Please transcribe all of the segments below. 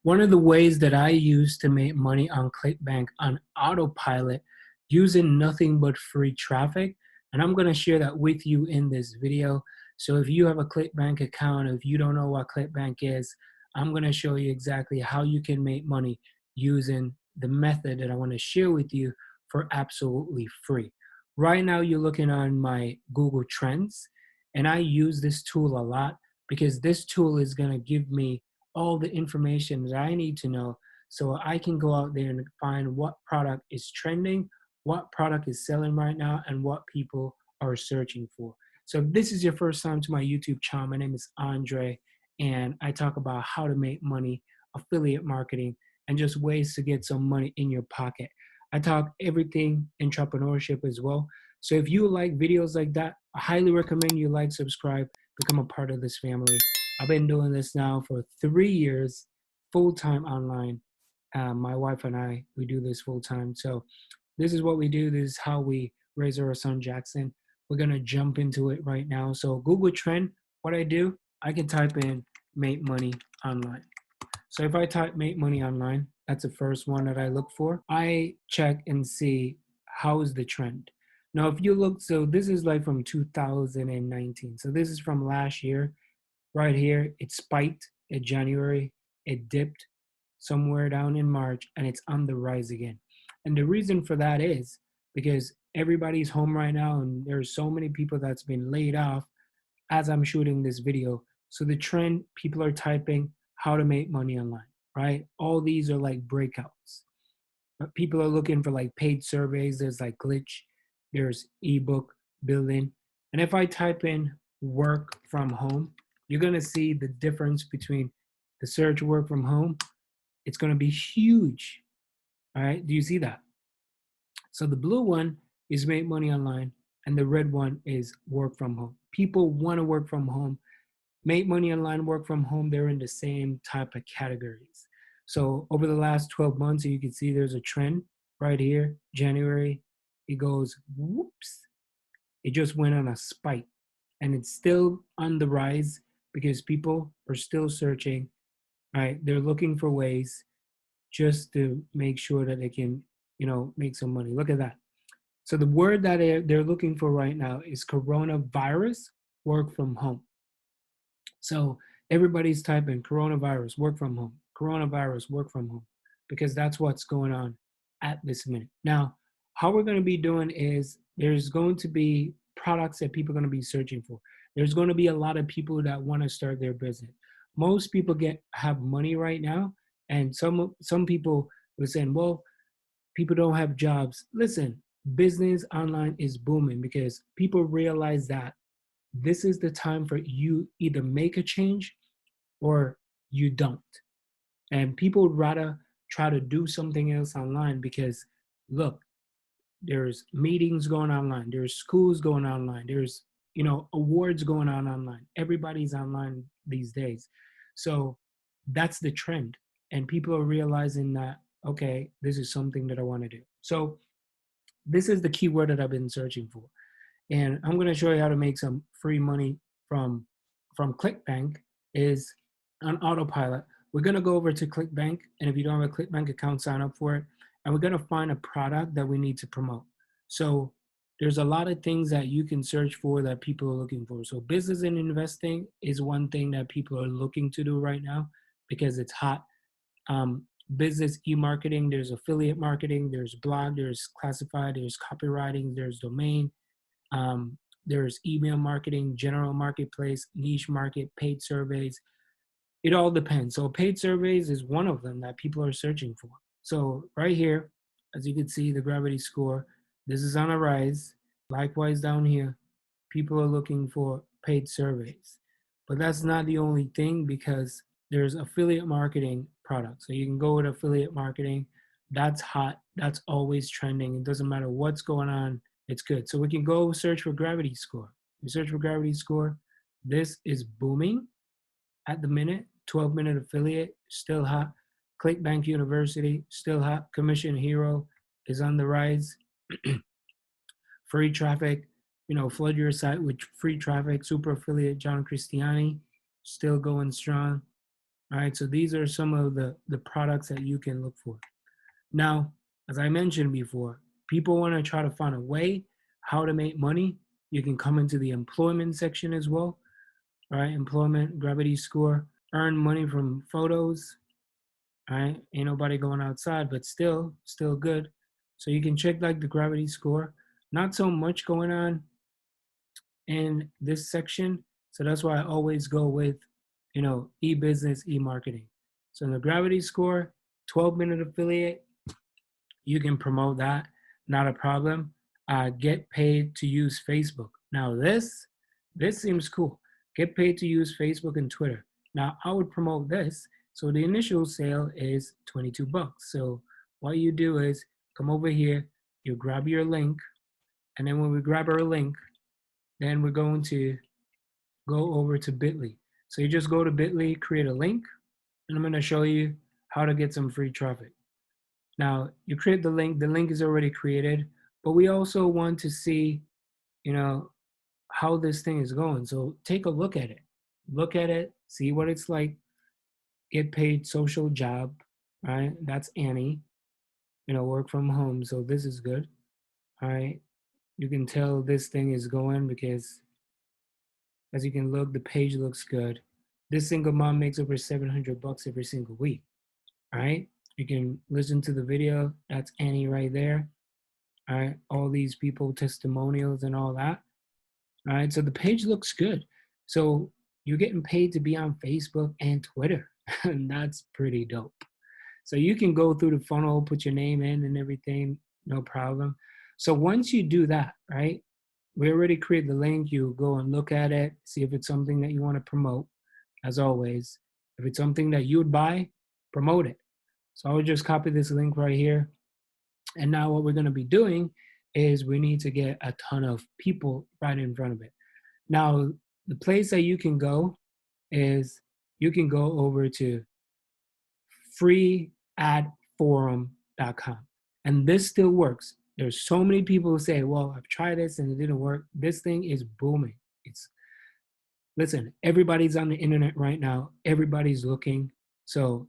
One of the ways that I use to make money on ClickBank on autopilot using nothing but free traffic, and I'm going to share that with you in this video. So if you have a ClickBank account, if you don't know what ClickBank is, I'm going to show you exactly how you can make money using the method that I want to share with you for absolutely free. Right now, you're looking on my Google Trends, and I use this tool a lot because this tool is going to give me all the information that I need to know so I can go out there and find what product is trending, what product is selling right now, and what people are searching for. So if this is your first time to my YouTube channel, my name is Andre, and I talk about how to make money, affiliate marketing, and just ways to get some money in your pocket. I talk everything entrepreneurship as well. So if you like videos like that, I highly recommend you like, subscribe, become a part of this family. I've been doing this now for 3 years, full-time online. My wife and I, we do this full-time. So this is what we do. This is how we raise our son, Jackson. We're going to jump into it right now. So Google Trend, what I do, I can type in make money online. So if I type make money online, that's the first one that I look for. I check and see how is the trend. Now, if you look, so this is like from 2019. So this is from last year. Right here, it spiked in January, it dipped somewhere down in March, and it's on the rise again. And the reason for that is because everybody's home right now, and there's so many people that's been laid off as I'm shooting this video. So the trend, people are typing how to make money online, right? All these are like breakouts. But people are looking for like paid surveys. There's like glitch, there's ebook building. And if I type in work from home, you're gonna see the difference between the search work from home. It's gonna be huge. All right, do you see that? So the blue one is make money online, and the red one is work from home. People wanna work from home, make money online, work from home. They're in the same type of categories. So over the last 12 months, you can see there's a trend right here. January, it goes whoops. It just went on a spike, and it's still on the rise because people are still searching, right? They're looking for ways just to make sure that they can, make some money. Look at that. So the word that they're looking for right now is coronavirus, work from home. So everybody's typing coronavirus, work from home, coronavirus, work from home, because that's what's going on at this minute. Now, how we're going to be doing is there's going to be products that people are going to be searching for. There's going to be a lot of people that want to start their business. Most people have money right now, and some people were saying, well, people don't have jobs. Listen, business online is booming because people realize that this is the time for you either make a change or you don't. And people would rather try to do something else online because look, there's meetings going online, there's schools going online, there's awards going on online. Everybody's online these days. So that's the trend. And people are realizing that, okay, this is something that I want to do. So this is the keyword that I've been searching for. And I'm going to show you how to make some free money from ClickBank is on autopilot. We're going to go over to ClickBank, and if you don't have a ClickBank account, sign up for it. And we're going to find a product that we need to promote. So there's a lot of things that you can search for that people are looking for. So business and investing is one thing that people are looking to do right now because it's hot. Business e-marketing, there's affiliate marketing, there's blog, there's classified, there's copywriting, there's domain, there's email marketing, general marketplace, niche market, paid surveys. It all depends. So paid surveys is one of them that people are searching for. So right here, as you can see, the gravity score, this is on a rise. Likewise down here, people are looking for paid surveys. But that's not the only thing because there's affiliate marketing products. So you can go with affiliate marketing. That's hot. That's always trending. It doesn't matter what's going on. It's good. So we can go search for gravity score. We search for gravity score. This is booming at the minute. 12-minute affiliate, still hot. ClickBank University, still hot. Commission Hero is on the rise. Free traffic, flood your site with free traffic. Super affiliate John Christiani, still going strong. All right, so these are some of the products that you can look for. Now, as I mentioned before, people want to try to find a way how to make money. You can come into the employment section as well. All right, employment, gravity score, earn money from photos. All right, ain't nobody going outside, but still good. So you can check like the gravity score. Not so much going on in this section. So that's why I always go with, e-business, e-marketing. So in the gravity score, 12-minute affiliate, you can promote that, not a problem. Get paid to use Facebook. Now this seems cool. Get paid to use Facebook and Twitter. Now I would promote this. So the initial sale is 22 bucks. So what you do is come over here, you grab your link, and then when we grab our link, then we're going to go over to Bitly. So you just go to Bitly, create a link, and I'm going to show you how to get some free traffic. Now, you create the link is already created, but we also want to see, you know, how this thing is going. So take a look at it. Look at it, see what it's like. Get paid social job, right? That's Annie, work from home. So this is good. All right. You can tell this thing is going because as you can look, the page looks good. This single mom makes over 700 bucks every single week. All right. You can listen to the video. That's Annie right there. All right. All these people, testimonials and all that. All right. So the page looks good. So you're getting paid to be on Facebook and Twitter. And that's pretty dope. So you can go through the funnel, put your name in and everything, no problem. So once you do that, right, we already created the link. You go and look at it, see if it's something that you want to promote, as always. If it's something that you would buy, promote it. So I would just copy this link right here. And now what we're going to be doing is we need to get a ton of people right in front of it. Now, the place that you can go is you can go over to freeadforum.com. And this still works. There's so many people who say, well, I've tried this and it didn't work. This thing is booming. Listen, everybody's on the internet right now. Everybody's looking. So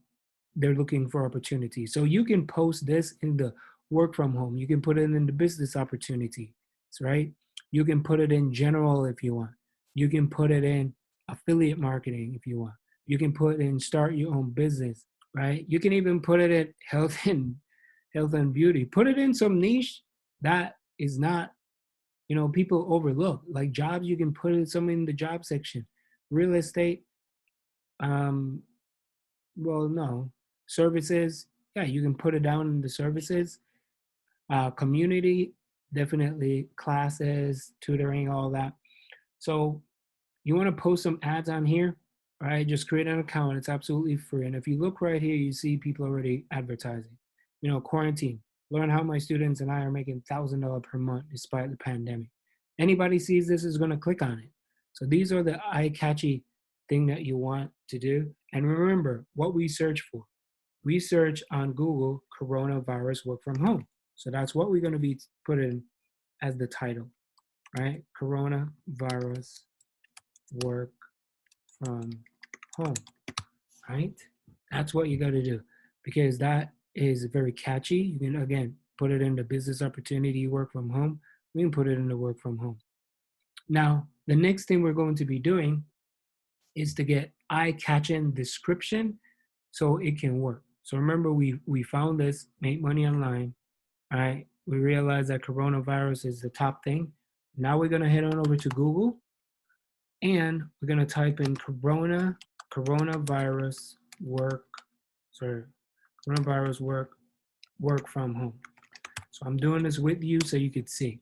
they're looking for opportunities. So you can post this in the work from home. You can put it in the business opportunities, right? You can put it in general if you want. You can put it in affiliate marketing if you want. You can put in start your own business, right? You can even put it in health and beauty. Put it in some niche that is not, people overlook. Like jobs, you can put it some in the job section. Real estate, um, well, no. Services, yeah, you can put it down in the services. Community, definitely classes, tutoring, all that. So you want to post some ads on here, right? Just create an account. It's absolutely free. And if you look right here, you see people already advertising. Quarantine. Learn how my students and I are making $1,000 per month despite the pandemic. Anybody sees this is going to click on it. So these are the eye-catchy thing that you want to do. And remember what we search for. We search on Google coronavirus work from home. So that's what we're going to be putting as the title, right? Coronavirus work from home, right? That's what you got to do because that is very catchy. You can, again, put it in the business opportunity work from home. We can put it in the work from home. Now, the next thing we're going to be doing is to get eye-catching description so it can work. So remember, we found this, make money online, all right? We realized that coronavirus is the top thing. Now we're gonna head on over to Google and we're gonna type in coronavirus work, coronavirus work from home. So I'm doing this with you so you could see.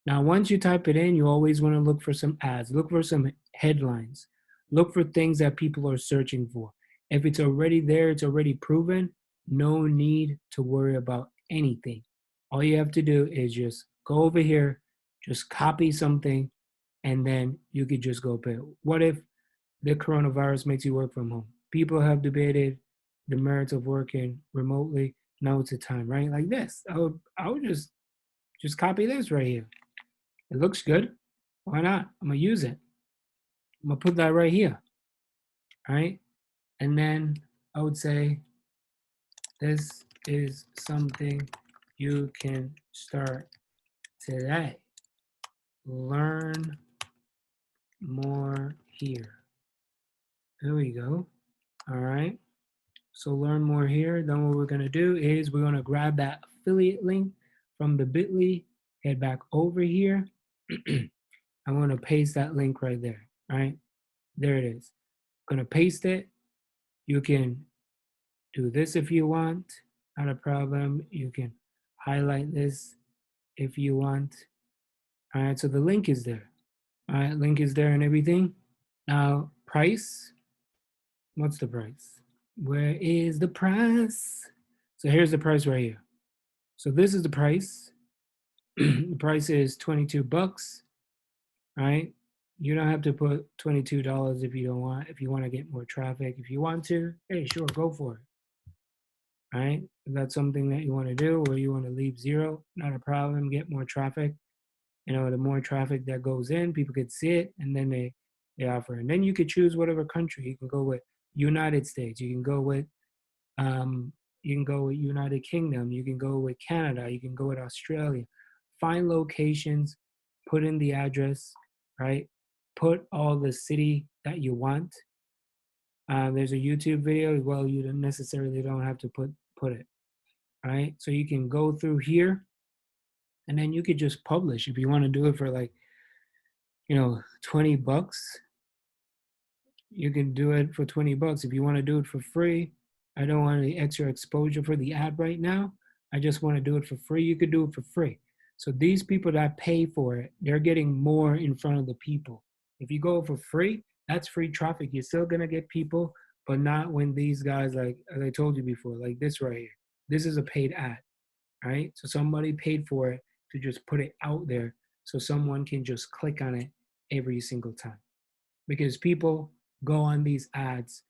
Now, once you type it in, you always want to look for some ads, look for some headlines, look for things that people are searching for. If it's already there, it's already proven, no need to worry about anything. All you have to do is just go over here, just copy something, and then you could just go pay. What if the coronavirus makes you work from home? People have debated the merits of working remotely. Now it's the time, right? Like this. I would just copy this right here. It looks good. Why not? I'm gonna use it. I'm gonna put that right here. All right. And then I would say this is something you can start today. Learn more here. There we go. All right. So learn more here. Then what we're going to do is we're going to grab that affiliate link from the bit.ly, head back over here. I'm going to paste that link right there. Right. There it is. I'm going to paste it. You can do this if you want. Not a problem. You can highlight this if you want. All right. So the link is there. All right. Link is there and everything. Now, price. What's the price? Where is the price? So here's the price right here. So this is the price. The price is 22 bucks, right? You don't have to put $22 if you don't want. If you want to get more traffic, if you want to, hey, sure, go for it, right? If that's something that you want to do or you want to leave zero, not a problem. Get more traffic. You know, the more traffic that goes in, people could see it, and then they offer. And then you could choose whatever country. You can go with United States. You can go with Um, you can go with United Kingdom. You can go with Canada. You can go with Australia. Find locations, put in the address, right? Put all the city that you want. There's a YouTube video. Well, you don't necessarily don't have to put it, right? So you can go through here, and then you could just publish if you want to do it for like 20 bucks. You can do it for 20 bucks. If you want to do it for free, I don't want any extra exposure for the ad right now. I just want to do it for free. You could do it for free. So these people that pay for it, they're getting more in front of the people. If you go for free, that's free traffic. You're still going to get people, but not when these guys, like as I told you before, like this right here. This is a paid ad, right? So somebody paid for it to just put it out there so someone can just click on it every single time. Because people go on these ads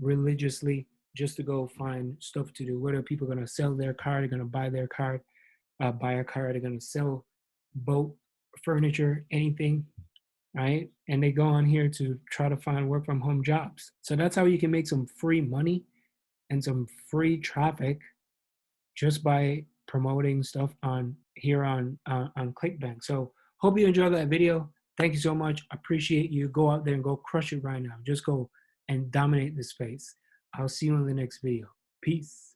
religiously just to go find stuff to do. Whether people are going to sell their car, they're going to buy their car, buy a car, they're going to sell boat, furniture, anything, right? And they go on here to try to find work from home jobs. So that's how you can make some free money and some free traffic just by promoting stuff on here on ClickBank. So hope you enjoyed that video. Thank you so much. Appreciate you. Go out there and go crush it right now. Just go and dominate the space. I'll see you in the next video. Peace.